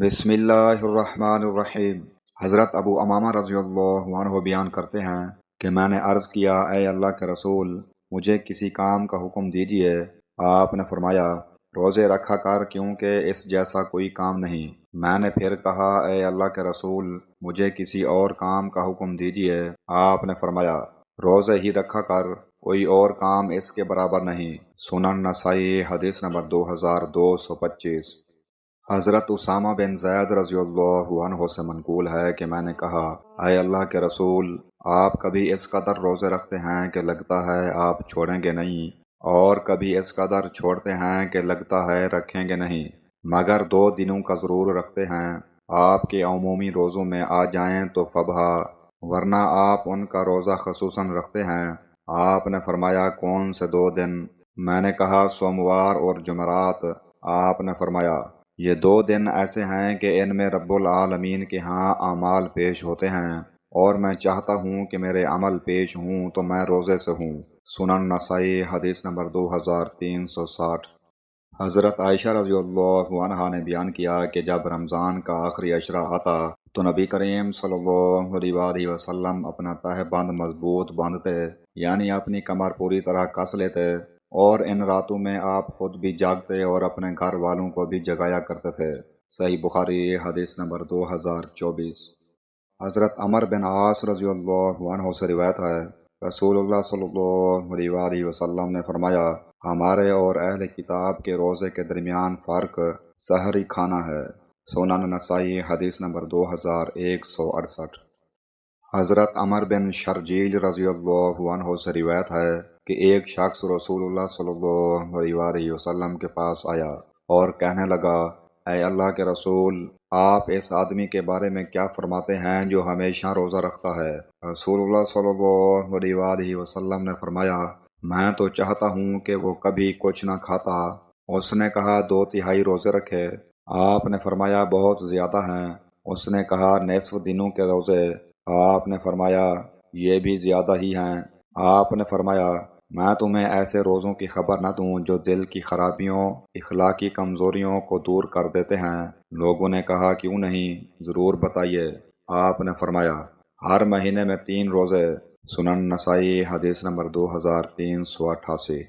بسم اللہ الرحمن الرحیم۔ حضرت ابو امامہ رضی اللہ عنہ بیان کرتے ہیں کہ میں نے عرض کیا، اے اللہ کے رسول، مجھے کسی کام کا حکم دیجیے۔ آپ نے فرمایا، روزے رکھا کر، کیونکہ اس جیسا کوئی کام نہیں۔ میں نے پھر کہا، اے اللہ کے رسول، مجھے کسی اور کام کا حکم دیجیے۔ آپ نے فرمایا، روزے ہی رکھا کر، کوئی اور کام اس کے برابر نہیں۔ سنن نسائی، حدیث نمبر 2225۔ حضرت اسامہ بن زید رضی اللہ عنہ سے منقول ہے کہ میں نے کہا، اے اللہ کے رسول، آپ کبھی اس قدر روزے رکھتے ہیں کہ لگتا ہے آپ چھوڑیں گے نہیں، اور کبھی اس قدر چھوڑتے ہیں کہ لگتا ہے رکھیں گے نہیں، مگر 2 دنوں کا ضرور رکھتے ہیں۔ آپ کے عمومی روزوں میں آ جائیں تو فبہا، ورنہ آپ ان کا روزہ خصوصاً رکھتے ہیں۔ آپ نے فرمایا، کون سے 2 دن؟ میں نے کہا، سوموار اور جمعرات۔ آپ نے فرمایا، یہ 2 دن ایسے ہیں کہ ان میں رب العالمین کے ہاں اعمال پیش ہوتے ہیں، اور میں چاہتا ہوں کہ میرے عمل پیش ہوں تو میں روزے سے ہوں۔ سنن نسائی، حدیث نمبر 2360۔ حضرت عائشہ رضی اللہ عنہا نے بیان کیا کہ جب رمضان کا آخری عشرہ آتا تو نبی کریم صلی اللہ علیہ وآلہ وسلم اپنا تہہ بند مضبوط باندھتے، یعنی اپنی کمر پوری طرح کس لیتے، اور ان راتوں میں آپ خود بھی جاگتے اور اپنے گھر والوں کو بھی جگایا کرتے تھے۔ صحیح بخاری، حدیث نمبر 2024۔ حضرت عمر بن عاص رضی اللہ عنہ سے روایت ہے، رسول اللہ صلی اللہ علیہ وآلہ وسلم نے فرمایا، ہمارے اور اہل کتاب کے روزے کے درمیان فرق سحری کھانا ہے۔ سنن نسائی، حدیث نمبر 2168۔ حضرت عمر بن شرجیل رضی اللہ عنہ سے روایت ہے کہ ایک شخص رسول اللہ صلی اللہ علیہ وآلہ وسلم کے پاس آیا اور کہنے لگا، اے اللہ کے رسول، آپ اس آدمی کے بارے میں کیا فرماتے ہیں جو ہمیشہ روزہ رکھتا ہے؟ رسول اللہ صلی اللہ علیہ وآلہ وسلم نے فرمایا، میں تو چاہتا ہوں کہ وہ کبھی کچھ نہ کھاتا۔ اس نے کہا، 2/3 روزے رکھے؟ آپ نے فرمایا، بہت زیادہ ہیں۔ اس نے کہا، نصف دنوں کے روزے؟ آپ نے فرمایا، یہ بھی زیادہ ہی ہیں۔ آپ نے فرمایا، میں تمہیں ایسے روزوں کی خبر نہ دوں جو دل کی خرابیوں، اخلاقی کمزوریوں کو دور کر دیتے ہیں؟ لوگوں نے کہا، کیوں نہیں، ضرور بتائیے۔ آپ نے فرمایا، ہر مہینے میں 3 روزے۔ سنن نسائی، حدیث نمبر 2388۔